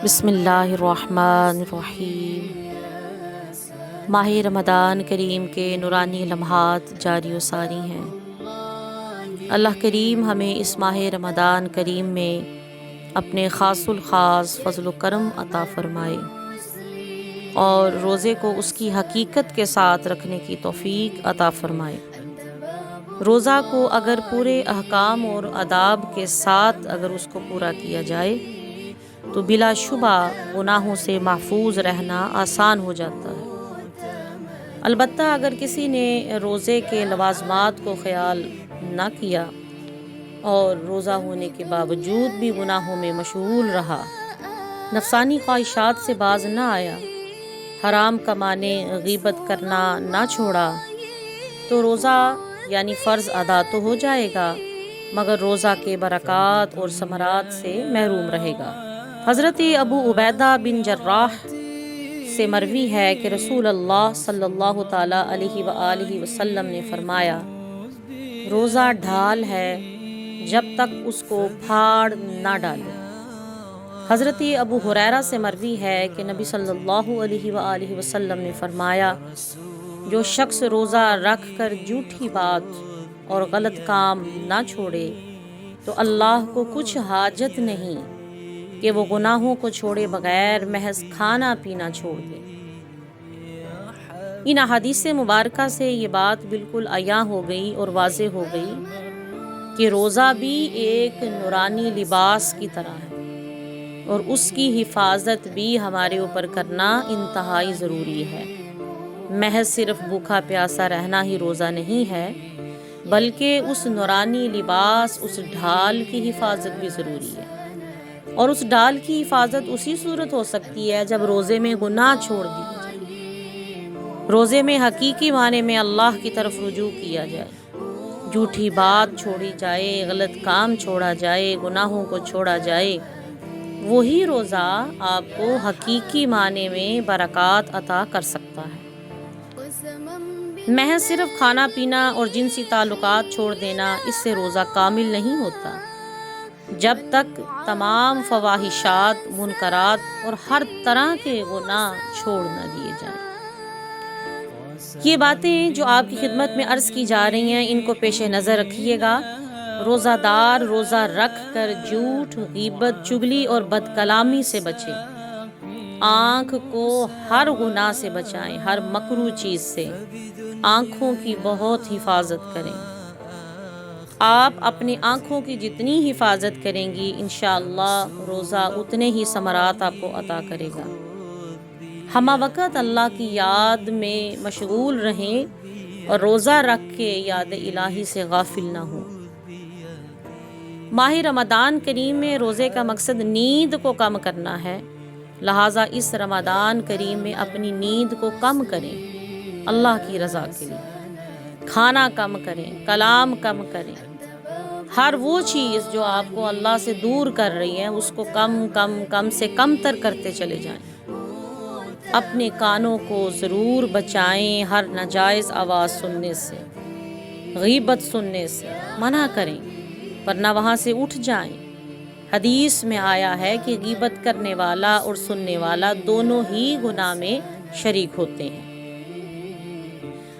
بسم اللہ الرحمن الرحیم۔ ماہ رمضان کریم کے نورانی لمحات جاری و ساری ہیں۔ اللہ کریم ہمیں اس ماہ رمضان کریم میں اپنے خاص الخاص فضل و کرم عطا فرمائے اور روزے کو اس کی حقیقت کے ساتھ رکھنے کی توفیق عطا فرمائے۔ روزہ کو اگر پورے احکام اور آداب کے ساتھ اگر اس کو پورا کیا جائے تو بلا شبہ گناہوں سے محفوظ رہنا آسان ہو جاتا ہے۔ البتہ اگر کسی نے روزے کے لوازمات کو خیال نہ کیا اور روزہ ہونے کے باوجود بھی گناہوں میں مشغول رہا، نفسانی خواہشات سے باز نہ آیا، حرام کمانے غیبت کرنا نہ چھوڑا، تو روزہ یعنی فرض ادا تو ہو جائے گا مگر روزہ کے برکات اور ثمرات سے محروم رہے گا۔ حضرت ابو عبیدہ بن جراح سے مروی ہے کہ رسول اللہ صلی اللہ تعالیٰ علیہ وآلہ وسلم نے فرمایا، روزہ ڈھال ہے جب تک اس کو پھاڑ نہ ڈالے۔ حضرت ابو ہریرہ سے مروی ہے کہ نبی صلی اللہ علیہ وآلہ وسلم نے فرمایا، جو شخص روزہ رکھ کر جھوٹی بات اور غلط کام نہ چھوڑے تو اللہ کو کچھ حاجت نہیں کہ وہ گناہوں کو چھوڑے بغیر محض کھانا پینا چھوڑ دے۔ ان احادیث مبارکہ سے یہ بات بالکل عیاں ہو گئی اور واضح ہو گئی کہ روزہ بھی ایک نورانی لباس کی طرح ہے اور اس کی حفاظت بھی ہمارے اوپر کرنا انتہائی ضروری ہے۔ محض صرف بھوکا پیاسا رہنا ہی روزہ نہیں ہے بلکہ اس نورانی لباس، اس ڈھال کی حفاظت بھی ضروری ہے، اور اس ڈال کی حفاظت اسی صورت ہو سکتی ہے جب روزے میں گناہ چھوڑ دیے جائے، روزے میں حقیقی معنی میں اللہ کی طرف رجوع کیا جائے، جھوٹی بات چھوڑی جائے، غلط کام چھوڑا جائے، گناہوں کو چھوڑا جائے، وہی روزہ آپ کو حقیقی معنی میں برکات عطا کر سکتا ہے۔ محض صرف کھانا پینا اور جنسی تعلقات چھوڑ دینا، اس سے روزہ کامل نہیں ہوتا جب تک تمام فواحشات، منکرات اور ہر طرح کے گناہ چھوڑ نہ دیے جائیں۔ یہ باتیں جو آپ کی خدمت میں عرض کی جا رہی ہیں، ان کو پیش نظر رکھیے گا۔ روزہ دار روزہ رکھ کر جھوٹ، غیبت، چغلی اور بد کلامی سے بچیں۔ آنکھ کو ہر گناہ سے بچائیں، ہر مکروہ چیز سے۔ آنکھوں کی بہت حفاظت کریں۔ آپ اپنی آنکھوں کی جتنی حفاظت کریں گی انشاءاللہ روزہ اتنے ہی ثمرات آپ کو عطا کرے گا۔ ہمہ وقت اللہ کی یاد میں مشغول رہیں اور روزہ رکھ کے یاد الہی سے غافل نہ ہوں۔ ماہ رمضان کریم میں روزے کا مقصد نیند کو کم کرنا ہے، لہٰذا اس رمضان کریم میں اپنی نیند کو کم کریں اللہ کی رضا کے لیے۔ کھانا کم کریں، کلام کم کریں، ہر وہ چیز جو آپ کو اللہ سے دور کر رہی ہے اس کو کم سے کم تر کرتے چلے جائیں۔ اپنے کانوں کو ضرور بچائیں ہر ناجائز آواز سننے سے، غیبت سننے سے منع کریں ورنہ وہاں سے اٹھ جائیں۔ حدیث میں آیا ہے کہ غیبت کرنے والا اور سننے والا دونوں ہی گناہ میں شریک ہوتے ہیں۔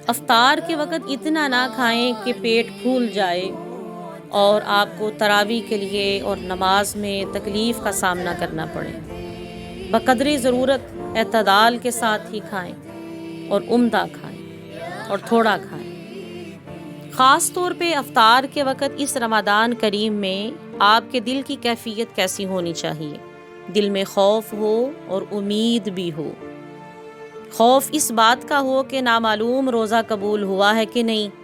افطار کے وقت اتنا نہ کھائیں کہ پیٹ پھول جائے اور آپ کو تراویح کے لیے اور نماز میں تکلیف کا سامنا کرنا پڑے۔ بقدر ضرورت اعتدال کے ساتھ ہی کھائیں اور عمدہ کھائیں اور تھوڑا کھائیں۔ خاص طور پہ افطار کے وقت اس رمضان کریم میں آپ کے دل کی کیفیت کیسی ہونی چاہیے؟ دل میں خوف ہو اور امید بھی ہو۔ خوف اس بات کا ہو کہ نامعلوم روزہ قبول ہوا ہے کہ نہیں،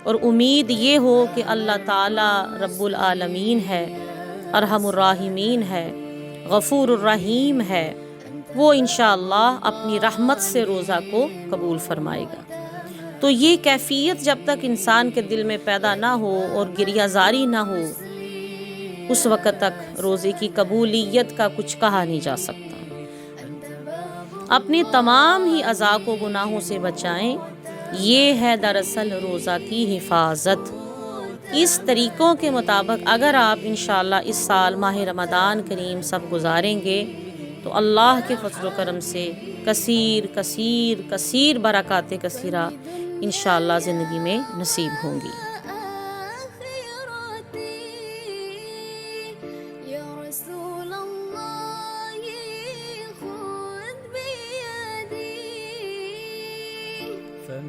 اور امید یہ ہو کہ اللہ تعالیٰ رب العالمین ہے، ارحم الراحمین ہے، غفور الرحیم ہے، وہ انشاءاللہ اپنی رحمت سے روزہ کو قبول فرمائے گا۔ تو یہ کیفیت جب تک انسان کے دل میں پیدا نہ ہو اور گریہ زاری نہ ہو، اس وقت تک روزے کی قبولیت کا کچھ کہا نہیں جا سکتا۔ اپنے تمام ہی اعضاء کو گناہوں سے بچائیں، یہ ہے دراصل روزہ کی حفاظت۔ اس طریقوں کے مطابق اگر آپ انشاءاللہ اس سال ماہ رمضان کریم سب گزاریں گے تو اللہ کے فضل و کرم سے کثیر کثیر کثیر برکات کثیرہ انشاءاللہ زندگی میں نصیب ہوں گی۔